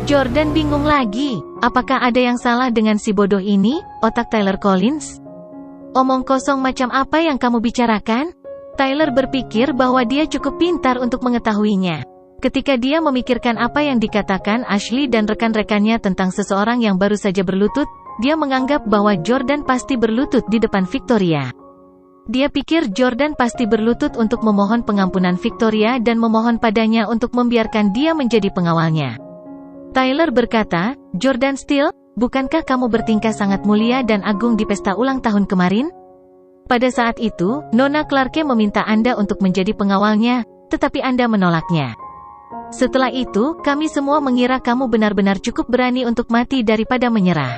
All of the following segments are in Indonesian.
Jordan bingung lagi. Apakah ada yang salah dengan si bodoh ini, otak Tyler Collins? Omong kosong macam apa yang kamu bicarakan? Tyler berpikir bahwa dia cukup pintar untuk mengetahuinya. Ketika dia memikirkan apa yang dikatakan Ashley dan rekan-rekannya tentang seseorang yang baru saja berlutut, dia menganggap bahwa Jordan pasti berlutut di depan Victoria. Dia pikir Jordan pasti berlutut untuk memohon pengampunan Victoria dan memohon padanya untuk membiarkan dia menjadi pengawalnya. Tyler berkata, "Jordan Steele, bukankah kamu bertingkah sangat mulia dan agung di pesta ulang tahun kemarin? Pada saat itu, Nona Clarke meminta Anda untuk menjadi pengawalnya, tetapi Anda menolaknya. Setelah itu, kami semua mengira kamu benar-benar cukup berani untuk mati daripada menyerah.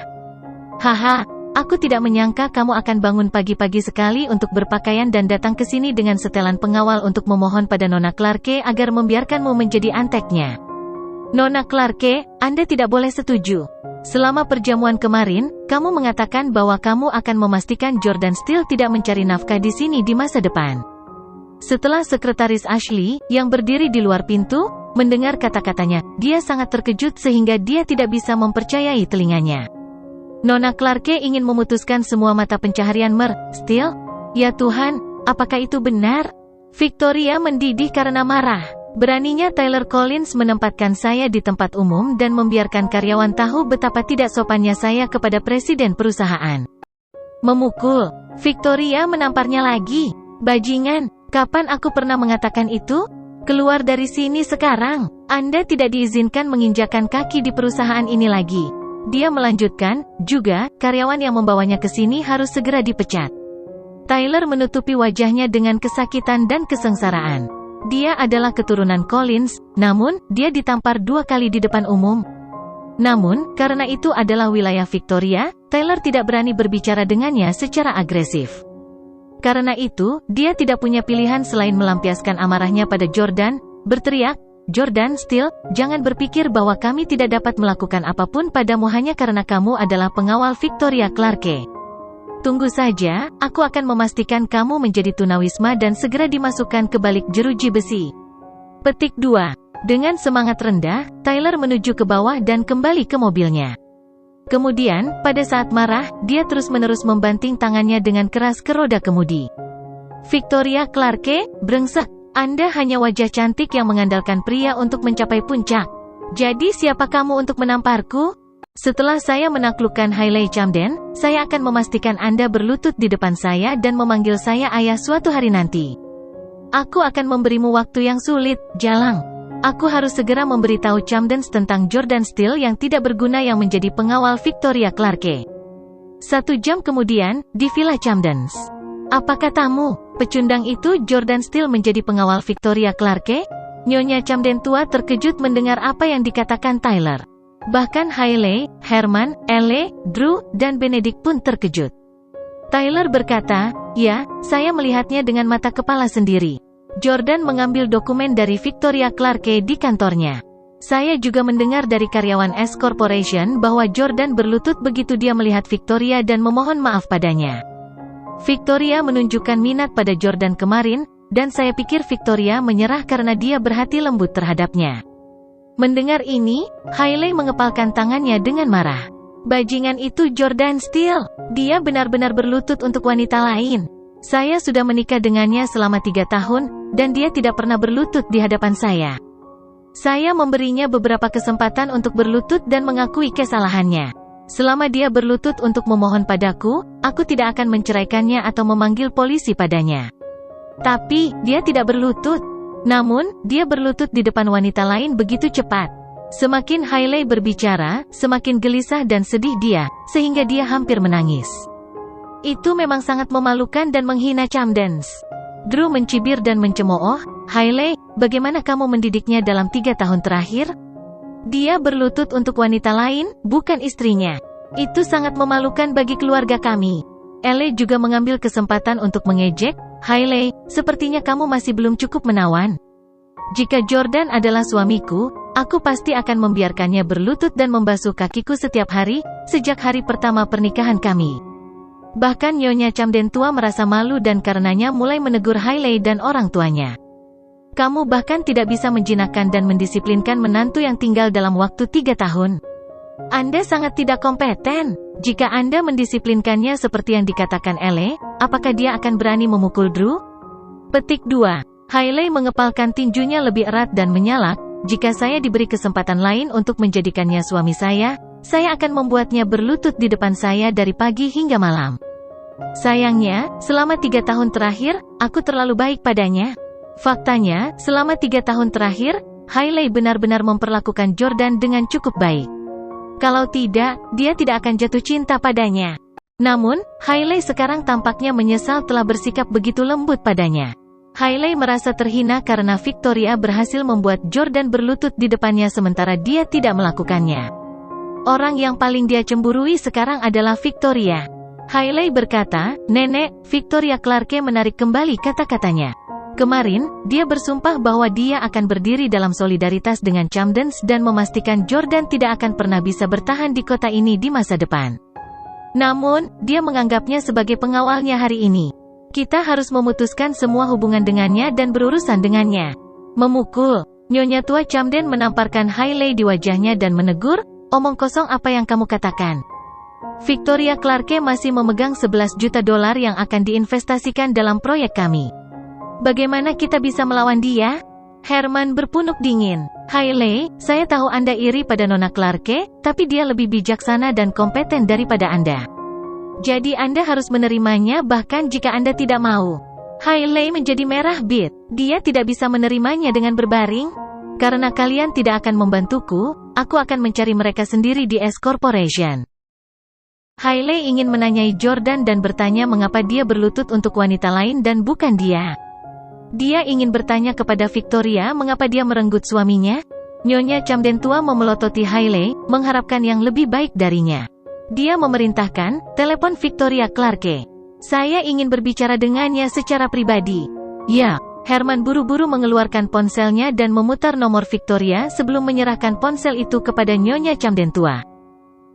Haha, aku tidak menyangka kamu akan bangun pagi-pagi sekali untuk berpakaian dan datang ke sini dengan setelan pengawal untuk memohon pada Nona Clarke agar membiarkanmu menjadi anteknya. Nona Clarke, Anda tidak boleh setuju. Selama perjamuan kemarin, kamu mengatakan bahwa kamu akan memastikan Jordan Steele tidak mencari nafkah di sini di masa depan." Setelah sekretaris Ashley, yang berdiri di luar pintu, mendengar kata-katanya, dia sangat terkejut sehingga dia tidak bisa mempercayai telinganya. Nona Clarke ingin memutuskan semua mata pencaharian Steele? Ya Tuhan, apakah itu benar? Victoria mendidih karena marah. Beraninya Tyler Collins menempatkan saya di tempat umum dan membiarkan karyawan tahu betapa tidak sopannya saya kepada presiden perusahaan. Memukul. Victoria menamparnya lagi. Bajingan, kapan aku pernah mengatakan itu? Keluar dari sini sekarang. Anda tidak diizinkan menginjakkan kaki di perusahaan ini lagi. Dia melanjutkan, juga, karyawan yang membawanya ke sini harus segera dipecat. Tyler menutupi wajahnya dengan kesakitan dan kesengsaraan. Dia adalah keturunan Collins, namun, dia ditampar 2 kali di depan umum. Namun, karena itu adalah wilayah Victoria, Tyler tidak berani berbicara dengannya secara agresif. Karena itu, dia tidak punya pilihan selain melampiaskan amarahnya pada Jordan, berteriak, "Jordan Steele, jangan berpikir bahwa kami tidak dapat melakukan apapun padamu hanya karena kamu adalah pengawal Victoria Clarke. Tunggu saja, aku akan memastikan kamu menjadi tunawisma dan segera dimasukkan ke balik jeruji besi." Petik 2. Dengan semangat rendah, Tyler menuju ke bawah dan kembali ke mobilnya. Kemudian, pada saat marah, dia terus-menerus membanting tangannya dengan keras ke roda kemudi. "Victoria Clarke, brengsek, Anda hanya wajah cantik yang mengandalkan pria untuk mencapai puncak. Jadi siapa kamu untuk menamparku? Setelah saya menaklukkan Hailey Camden, saya akan memastikan Anda berlutut di depan saya dan memanggil saya ayah suatu hari nanti. Aku akan memberimu waktu yang sulit, jalang. Aku harus segera memberitahu Camdens tentang Jordan Steele yang tidak berguna yang menjadi pengawal Victoria Clarke." 1 jam kemudian, di Villa Camdens. "Apa katamu? Pecundang itu Jordan Steele menjadi pengawal Victoria Clarke?" Nyonya Camden tua terkejut mendengar apa yang dikatakan Tyler. Bahkan Hailey, Herman, Elle, Drew, dan Benedict pun terkejut. Tyler berkata, "Ya, saya melihatnya dengan mata kepala sendiri. Jordan mengambil dokumen dari Victoria Clarke di kantornya. Saya juga mendengar dari karyawan S Corporation bahwa Jordan berlutut begitu dia melihat Victoria dan memohon maaf padanya. Victoria menunjukkan minat pada Jordan kemarin, dan saya pikir Victoria menyerah karena dia berhati lembut terhadapnya." Mendengar ini, Hailey mengepalkan tangannya dengan marah. "Bajingan itu Jordan Steele. Dia benar-benar berlutut untuk wanita lain. Saya sudah menikah dengannya selama 3 tahun, dan dia tidak pernah berlutut di hadapan saya. Saya memberinya beberapa kesempatan untuk berlutut dan mengakui kesalahannya. Selama dia berlutut untuk memohon padaku, aku tidak akan menceraikannya atau memanggil polisi padanya. Tapi, dia tidak berlutut. Namun, dia berlutut di depan wanita lain begitu cepat." Semakin Hailey berbicara, semakin gelisah dan sedih dia, sehingga dia hampir menangis. "Itu memang sangat memalukan dan menghina Camdens." Drew mencibir dan mencemooh, "Hailey, bagaimana kamu mendidiknya dalam 3 tahun terakhir? Dia berlutut untuk wanita lain, bukan istrinya. Itu sangat memalukan bagi keluarga kami." Elle juga mengambil kesempatan untuk mengejek, "Hailey, sepertinya kamu masih belum cukup menawan. Jika Jordan adalah suamiku, aku pasti akan membiarkannya berlutut dan membasuh kakiku setiap hari, sejak hari pertama pernikahan kami." Bahkan Nyonya Camden tua merasa malu dan karenanya mulai menegur Hailey dan orang tuanya. Kamu bahkan tidak bisa menjinakkan dan mendisiplinkan menantu yang tinggal dalam waktu 3 tahun. Anda sangat tidak kompeten. Jika Anda mendisiplinkannya seperti yang dikatakan Elle, apakah dia akan berani memukul Drew? Petik 2. Hailey mengepalkan tinjunya lebih erat dan menyalak. Jika saya diberi kesempatan lain untuk menjadikannya suami saya akan membuatnya berlutut di depan saya dari pagi hingga malam. Sayangnya, selama 3 tahun terakhir, aku terlalu baik padanya. Faktanya, selama 3 tahun terakhir, Hailey benar-benar memperlakukan Jordan dengan cukup baik. Kalau tidak, dia tidak akan jatuh cinta padanya. Namun, Hailey sekarang tampaknya menyesal telah bersikap begitu lembut padanya. Hailey merasa terhina karena Victoria berhasil membuat Jordan berlutut di depannya sementara dia tidak melakukannya. Orang yang paling dia cemburui sekarang adalah Victoria. Hailey berkata, "Nenek," Victoria Clarke menarik kembali kata-katanya. Kemarin, dia bersumpah bahwa dia akan berdiri dalam solidaritas dengan Camdens dan memastikan Jordan tidak akan pernah bisa bertahan di kota ini di masa depan. Namun, dia menganggapnya sebagai pengawalnya hari ini. Kita harus memutuskan semua hubungan dengannya dan berurusan dengannya. Memukul. Nyonya tua Camden menamparkan Hailey di wajahnya dan menegur, "Omong kosong apa yang kamu katakan?" Victoria Clarke masih memegang $11 juta yang akan diinvestasikan dalam proyek kami. Bagaimana kita bisa melawan dia? Herman berpunuk dingin. Hailey, saya tahu Anda iri pada Nona Clarke, tapi dia lebih bijaksana dan kompeten daripada Anda. Jadi Anda harus menerimanya bahkan jika Anda tidak mau. Hailey menjadi merah bit. Dia tidak bisa menerimanya dengan berbaring. Karena kalian tidak akan membantuku, aku akan mencari mereka sendiri di S Corporation. Hailey ingin menanyai Jordan dan bertanya mengapa dia berlutut untuk wanita lain dan bukan dia. Dia ingin bertanya kepada Victoria mengapa dia merenggut suaminya. Nyonya Camden tua memelototi Hailey, mengharapkan yang lebih baik darinya. Dia memerintahkan, "Telepon Victoria Clarke. Saya ingin berbicara dengannya secara pribadi." Ya, Herman buru-buru mengeluarkan ponselnya dan memutar nomor Victoria sebelum menyerahkan ponsel itu kepada Nyonya Camden tua.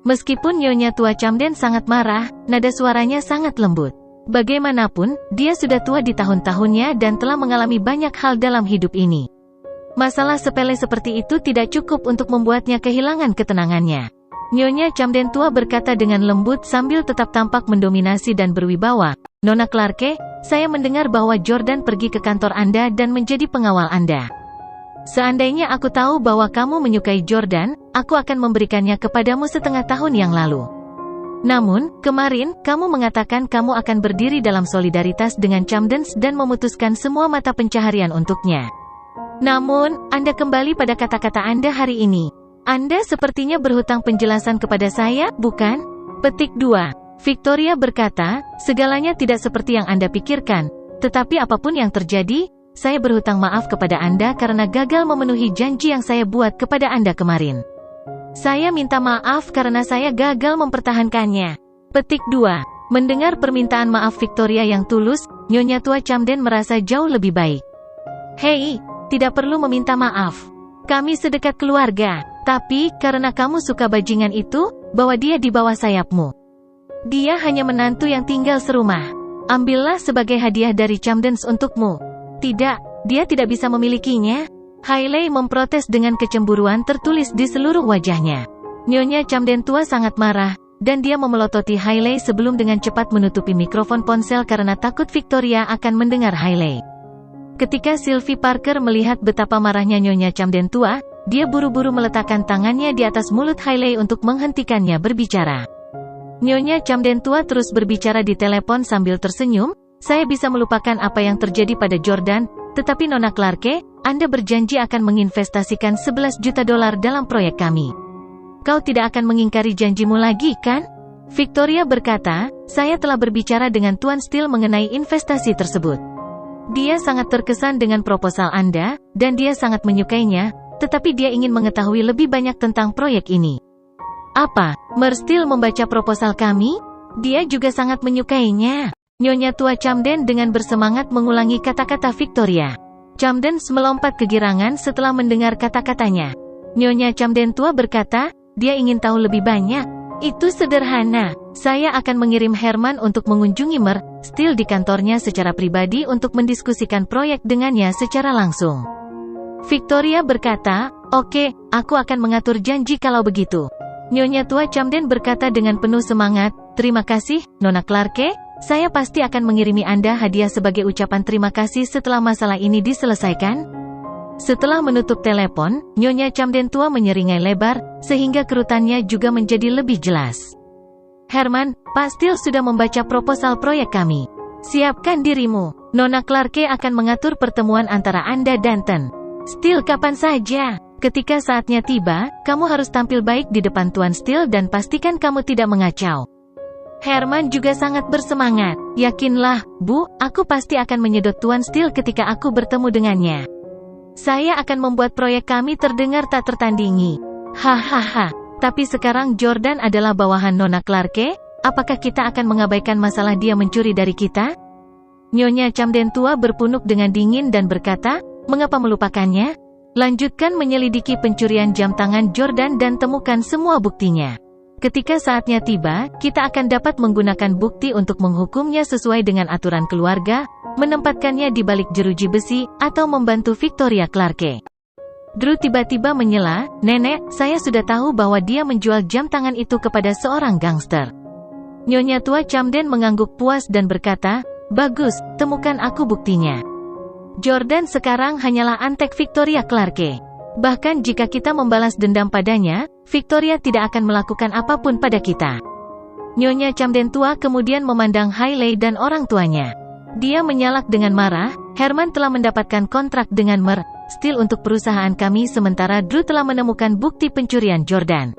Meskipun Nyonya tua Camden sangat marah, nada suaranya sangat lembut. Bagaimanapun, dia sudah tua di tahun-tahunnya dan telah mengalami banyak hal dalam hidup ini. Masalah sepele seperti itu tidak cukup untuk membuatnya kehilangan ketenangannya. Nyonya Camden tua berkata dengan lembut sambil tetap tampak mendominasi dan berwibawa, "Nona Clarke, saya mendengar bahwa Jordan pergi ke kantor Anda dan menjadi pengawal Anda. Seandainya aku tahu bahwa kamu menyukai Jordan, aku akan memberikannya kepadamu setengah tahun yang lalu. Namun, kemarin, kamu mengatakan kamu akan berdiri dalam solidaritas dengan Camdens dan memutuskan semua mata pencaharian untuknya. Namun, Anda kembali pada kata-kata Anda hari ini. Anda sepertinya berhutang penjelasan kepada saya, bukan?" Petik 2. Victoria berkata, "Segalanya tidak seperti yang Anda pikirkan. Tetapi apapun yang terjadi, saya berhutang maaf kepada Anda karena gagal memenuhi janji yang saya buat kepada Anda kemarin. Saya minta maaf karena saya gagal mempertahankannya." Petik 2. Mendengar permintaan maaf Victoria yang tulus, Nyonya tua Camden merasa jauh lebih baik. "Hei, tidak perlu meminta maaf. Kami sedekat keluarga. Tapi, karena kamu suka bajingan itu, bawa dia di bawah sayapmu. Dia hanya menantu yang tinggal serumah. Ambillah sebagai hadiah dari Camdens untukmu." "Tidak, dia tidak bisa memilikinya." Hailey memprotes dengan kecemburuan tertulis di seluruh wajahnya. Nyonya Camden tua sangat marah, dan dia memelototi Hailey sebelum dengan cepat menutupi mikrofon ponsel karena takut Victoria akan mendengar Hailey. Ketika Sylvie Parker melihat betapa marahnya Nyonya Camden tua, dia buru-buru meletakkan tangannya di atas mulut Hailey untuk menghentikannya berbicara. Nyonya Camden tua terus berbicara di telepon sambil tersenyum, "Saya bisa melupakan apa yang terjadi pada Jordan, tetapi Nona Clarke, Anda berjanji akan menginvestasikan $11 juta dalam proyek kami. Kau tidak akan mengingkari janjimu lagi, kan?" Victoria berkata, "Saya telah berbicara dengan Tuan Steele mengenai investasi tersebut. Dia sangat terkesan dengan proposal Anda, dan dia sangat menyukainya, tetapi dia ingin mengetahui lebih banyak tentang proyek ini." "Apa? Mer Steele membaca proposal kami? Dia juga sangat menyukainya." Nyonya tua Camden dengan bersemangat mengulangi kata-kata Victoria. Camden melompat kegirangan setelah mendengar kata-katanya. Nyonya Camden tua berkata, "Dia ingin tahu lebih banyak." Itu sederhana. Saya akan mengirim Herman untuk mengunjungi Steele di kantornya secara pribadi untuk mendiskusikan proyek dengannya secara langsung. Victoria berkata, "Oke, aku akan mengatur janji kalau begitu." Nyonya tua Camden berkata dengan penuh semangat, "Terima kasih, Nona Clarke. Saya pasti akan mengirimi Anda hadiah sebagai ucapan terima kasih setelah masalah ini diselesaikan." Setelah menutup telepon, Nyonya Camden tua menyeringai lebar, sehingga kerutannya juga menjadi lebih jelas. "Herman, Pak Steele sudah membaca proposal proyek kami. Siapkan dirimu. Nona Clarke akan mengatur pertemuan antara Anda dan Ten Steele kapan saja. Ketika saatnya tiba, kamu harus tampil baik di depan Tuan Steele dan pastikan kamu tidak mengacau." Herman juga sangat bersemangat. "Yakinlah, Bu, aku pasti akan menyedot Tuan Steele ketika aku bertemu dengannya. Saya akan membuat proyek kami terdengar tak tertandingi. Hahaha. Tapi sekarang Jordan adalah bawahan Nona Clarke, apakah kita akan mengabaikan masalah dia mencuri dari kita?" Nyonya Camden tua berpunuk dengan dingin dan berkata, "Mengapa melupakannya? Lanjutkan menyelidiki pencurian jam tangan Jordan dan temukan semua buktinya. Ketika saatnya tiba, kita akan dapat menggunakan bukti untuk menghukumnya sesuai dengan aturan keluarga, menempatkannya di balik jeruji besi, atau membantu Victoria Clarke." Drew tiba-tiba menyela, "Nenek, saya sudah tahu bahwa dia menjual jam tangan itu kepada seorang gangster." Nyonya tua Camden mengangguk puas dan berkata, "Bagus, temukan aku buktinya." Jordan sekarang hanyalah antek Victoria Clarke. Bahkan jika kita membalas dendam padanya, Victoria tidak akan melakukan apapun pada kita. Nyonya Camden tua kemudian memandang Hailey dan orang tuanya. Dia menyalak dengan marah, "Herman telah mendapatkan kontrak dengan Steele untuk perusahaan kami sementara Drew telah menemukan bukti pencurian Jordan.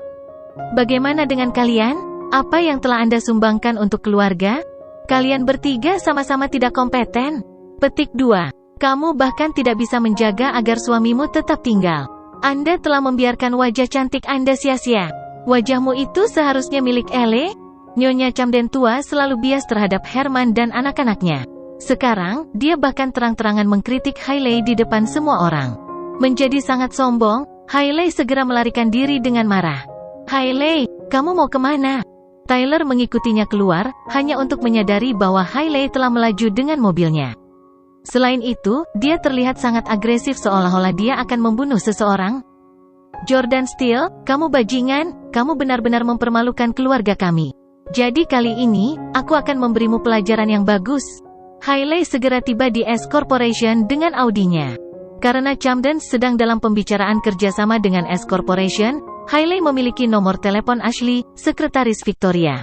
Bagaimana dengan kalian? Apa yang telah Anda sumbangkan untuk keluarga? Kalian bertiga sama-sama tidak kompeten." Petik 2. Kamu bahkan tidak bisa menjaga agar suamimu tetap tinggal. Anda telah membiarkan wajah cantik Anda sia-sia. Wajahmu itu seharusnya milik Ellie. Nyonya Camden tua selalu bias terhadap Herman dan anak-anaknya. Sekarang, dia bahkan terang-terangan mengkritik Hailey di depan semua orang. Menjadi sangat sombong, Hailey segera melarikan diri dengan marah. "Hailey, kamu mau kemana?" Tyler mengikutinya keluar, hanya untuk menyadari bahwa Hailey telah melaju dengan mobilnya. Selain itu, dia terlihat sangat agresif seolah-olah dia akan membunuh seseorang. "Jordan Steele, kamu bajingan, kamu benar-benar mempermalukan keluarga kami. Jadi kali ini, aku akan memberimu pelajaran yang bagus." Hailey segera tiba di S Corporation dengan Audinya. Karena Camden sedang dalam pembicaraan kerjasama dengan S Corporation, Hailey memiliki nomor telepon Ashley, sekretaris Victoria.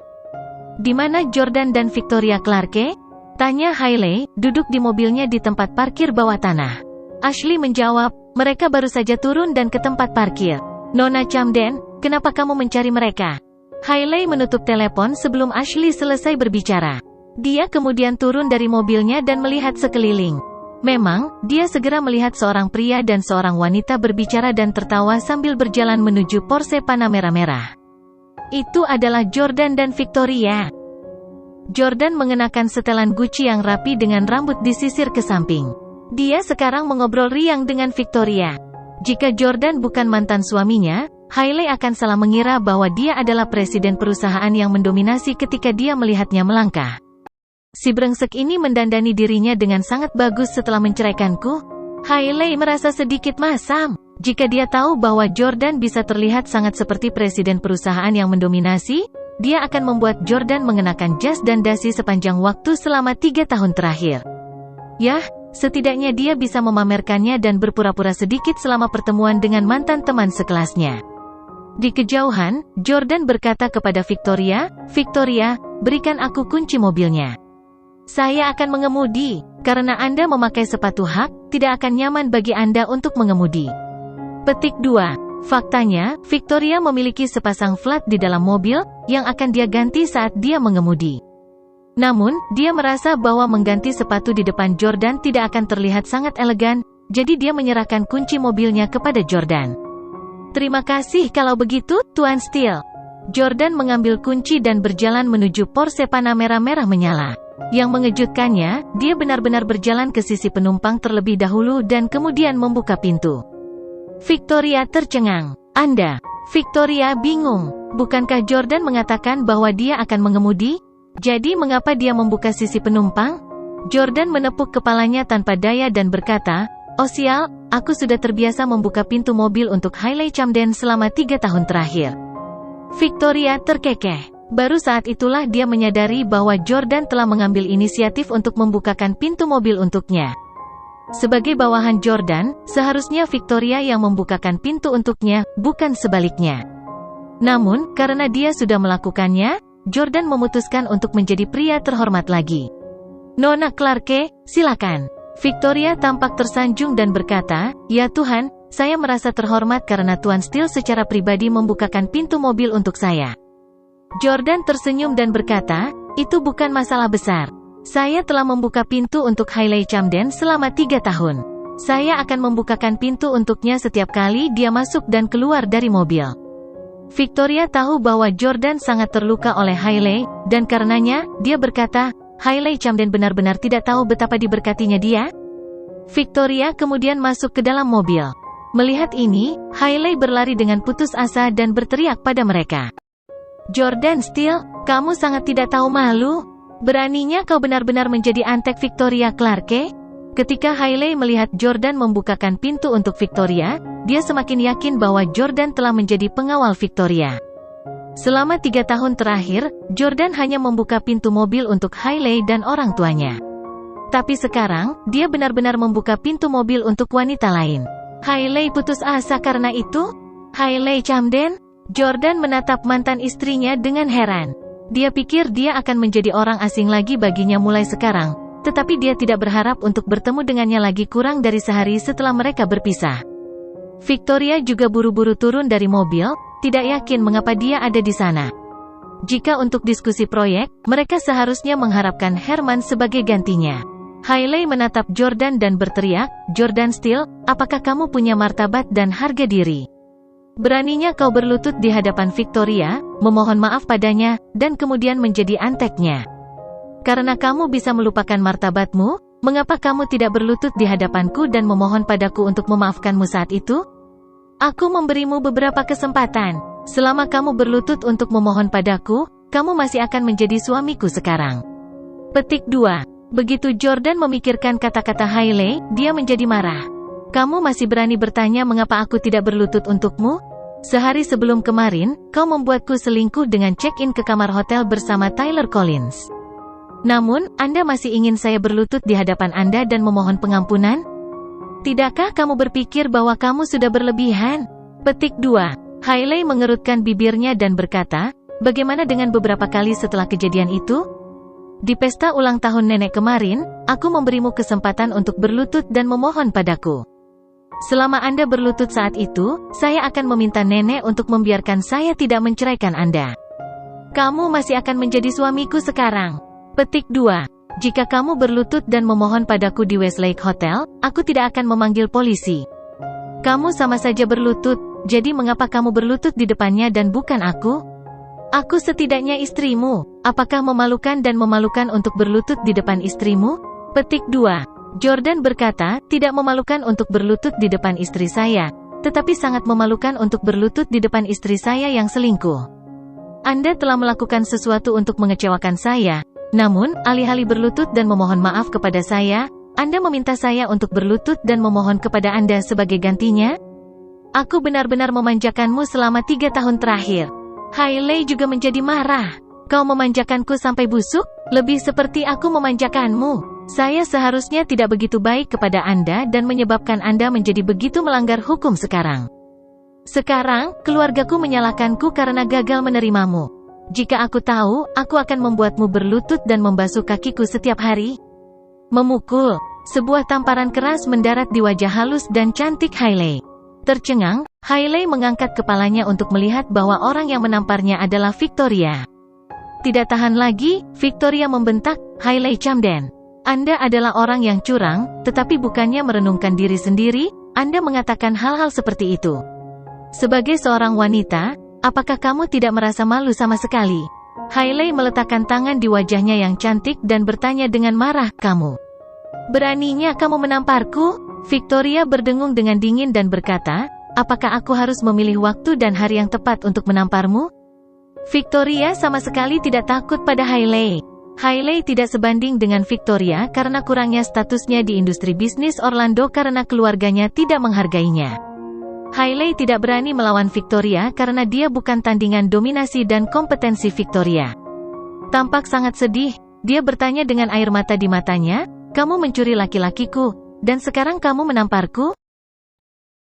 "Di mana Jordan dan Victoria Clarke?" tanya Hailey, duduk di mobilnya di tempat parkir bawah tanah. Ashley menjawab, "Mereka baru saja turun dan ke tempat parkir." "Nona Camden, kenapa kamu mencari mereka?" Hailey menutup telepon sebelum Ashley selesai berbicara. Dia kemudian turun dari mobilnya dan melihat sekeliling. Memang, dia segera melihat seorang pria dan seorang wanita berbicara dan tertawa sambil berjalan menuju Porsche Panamera merah. Itu adalah Jordan dan Victoria. Jordan mengenakan setelan Gucci yang rapi dengan rambut disisir ke samping. Dia sekarang mengobrol riang dengan Victoria. Jika Jordan bukan mantan suaminya, Hailey akan salah mengira bahwa dia adalah presiden perusahaan yang mendominasi ketika dia melihatnya melangkah. "Si brengsek ini mendandani dirinya dengan sangat bagus setelah menceraikanku." Hailey merasa sedikit masam. Jika dia tahu bahwa Jordan bisa terlihat sangat seperti presiden perusahaan yang mendominasi, dia akan membuat Jordan mengenakan jas dan dasi sepanjang waktu selama 3 tahun terakhir. Yah, setidaknya dia bisa memamerkannya dan berpura-pura sedikit selama pertemuan dengan mantan teman sekelasnya. Di kejauhan, Jordan berkata kepada Victoria, "Victoria, berikan aku kunci mobilnya. Saya akan mengemudi. Karena Anda memakai sepatu hak, tidak akan nyaman bagi Anda untuk mengemudi." Petik 2. Faktanya, Victoria memiliki sepasang flat di dalam mobil, yang akan dia ganti saat dia mengemudi. Namun, dia merasa bahwa mengganti sepatu di depan Jordan tidak akan terlihat sangat elegan, jadi dia menyerahkan kunci mobilnya kepada Jordan. "Terima kasih kalau begitu, Tuan Steele." Jordan mengambil kunci dan berjalan menuju Porsche Panamera merah menyala. Yang mengejutkannya, dia benar-benar berjalan ke sisi penumpang terlebih dahulu dan kemudian membuka pintu. Victoria tercengang. "Anda, Victoria bingung. Bukankah Jordan mengatakan bahwa dia akan mengemudi? Jadi mengapa dia membuka sisi penumpang? Jordan menepuk kepalanya tanpa daya dan berkata, "Oh sial, aku sudah terbiasa membuka pintu mobil untuk Hailey Camden selama 3 tahun terakhir." Victoria terkekeh. Baru saat itulah dia menyadari bahwa Jordan telah mengambil inisiatif untuk membukakan pintu mobil untuknya. Sebagai bawahan Jordan, seharusnya Victoria yang membukakan pintu untuknya, bukan sebaliknya. Namun, karena dia sudah melakukannya, Jordan memutuskan untuk menjadi pria terhormat lagi. "Nona Clarke, silakan." Victoria tampak tersanjung dan berkata, "Ya Tuhan, saya merasa terhormat karena Tuan Steele secara pribadi membukakan pintu mobil untuk saya." Jordan tersenyum dan berkata, "Itu bukan masalah besar. Saya telah membuka pintu untuk Hailey Camden selama 3 tahun. Saya akan membukakan pintu untuknya setiap kali dia masuk dan keluar dari mobil." Victoria tahu bahwa Jordan sangat terluka oleh Hailey, dan karenanya, dia berkata, "Hailey Camden benar-benar tidak tahu betapa diberkatinya dia?" Victoria kemudian masuk ke dalam mobil. Melihat ini, Hailey berlari dengan putus asa dan berteriak pada mereka. "Jordan Steele, kamu sangat tidak tahu malu. Beraninya kau benar-benar menjadi antek Victoria Clarke?" Ketika Hailey melihat Jordan membukakan pintu untuk Victoria, dia semakin yakin bahwa Jordan telah menjadi pengawal Victoria. Selama 3 tahun terakhir, Jordan hanya membuka pintu mobil untuk Hailey dan orang tuanya. Tapi sekarang, dia benar-benar membuka pintu mobil untuk wanita lain. Hailey putus asa karena itu? Hailey Camden? Jordan menatap mantan istrinya dengan heran. Dia pikir dia akan menjadi orang asing lagi baginya mulai sekarang, tetapi dia tidak berharap untuk bertemu dengannya lagi kurang dari sehari setelah mereka berpisah. Victoria juga buru-buru turun dari mobil, tidak yakin mengapa dia ada di sana. Jika untuk diskusi proyek, mereka seharusnya mengharapkan Herman sebagai gantinya. Hailey menatap Jordan dan berteriak, "Jordan Steele, apakah kamu punya martabat dan harga diri? Beraninya kau berlutut di hadapan Victoria, memohon maaf padanya, dan kemudian menjadi anteknya. Karena kamu bisa melupakan martabatmu, mengapa kamu tidak berlutut di hadapanku dan memohon padaku untuk memaafkanmu saat itu? Aku memberimu beberapa kesempatan. Selama kamu berlutut untuk memohon padaku, kamu masih akan menjadi suamiku sekarang." Petik 2. Begitu Jordan memikirkan kata-kata Hailey, dia menjadi marah. "Kamu masih berani bertanya mengapa aku tidak berlutut untukmu? Sehari sebelum kemarin, kau membuatku selingkuh dengan check-in ke kamar hotel bersama Tyler Collins. Namun, Anda masih ingin saya berlutut di hadapan Anda dan memohon pengampunan? Tidakkah kamu berpikir bahwa kamu sudah berlebihan?" Petik 2. Hailey mengerutkan bibirnya dan berkata, "Bagaimana dengan beberapa kali setelah kejadian itu? Di pesta ulang tahun nenek kemarin, aku memberimu kesempatan untuk berlutut dan memohon padaku. Selama Anda berlutut saat itu, saya akan meminta nenek untuk membiarkan saya tidak menceraikan Anda. Kamu masih akan menjadi suamiku sekarang." Petik 2. Jika kamu berlutut dan memohon padaku di Westlake Hotel, aku tidak akan memanggil polisi. Kamu sama saja berlutut, jadi mengapa kamu berlutut di depannya dan bukan aku? Aku setidaknya istrimu. Apakah memalukan dan memalukan untuk berlutut di depan istrimu? Petik 2. Jordan berkata, "Tidak memalukan untuk berlutut di depan istri saya, tetapi sangat memalukan untuk berlutut di depan istri saya yang selingkuh. Anda telah melakukan sesuatu untuk mengecewakan saya, namun, alih-alih berlutut dan memohon maaf kepada saya, Anda meminta saya untuk berlutut dan memohon kepada Anda sebagai gantinya? Aku benar-benar memanjakanmu selama 3 tahun terakhir." Hailey juga menjadi marah. "Kau memanjakanku sampai busuk? Lebih seperti aku memanjakanmu. Saya seharusnya tidak begitu baik kepada Anda dan menyebabkan Anda menjadi begitu melanggar hukum sekarang. Sekarang, keluargaku menyalahkanku karena gagal menerimamu. Jika aku tahu, aku akan membuatmu berlutut dan membasuh kakiku setiap hari." Memukul. Sebuah tamparan keras mendarat di wajah halus dan cantik Hailey. Tercengang, Hailey mengangkat kepalanya untuk melihat bahwa orang yang menamparnya adalah Victoria. Tidak tahan lagi, Victoria membentak, "Hailey Camden, Anda adalah orang yang curang, tetapi bukannya merenungkan diri sendiri, Anda mengatakan hal-hal seperti itu. Sebagai seorang wanita, apakah kamu tidak merasa malu sama sekali?" Hailey meletakkan tangan di wajahnya yang cantik dan bertanya dengan marah, "Kamu beraninya kamu menamparku?" Victoria berdengung dengan dingin dan berkata, apakah aku harus memilih waktu dan hari yang tepat untuk menamparmu? Victoria sama sekali tidak takut pada Hailey. Hailey tidak sebanding dengan Victoria karena kurangnya statusnya di industri bisnis Orlando karena keluarganya tidak menghargainya. Hailey tidak berani melawan Victoria karena dia bukan tandingan dominasi dan kompetensi Victoria. Tampak sangat sedih, dia bertanya dengan air mata di matanya, "Kamu mencuri laki-lakiku, dan sekarang kamu menamparku?"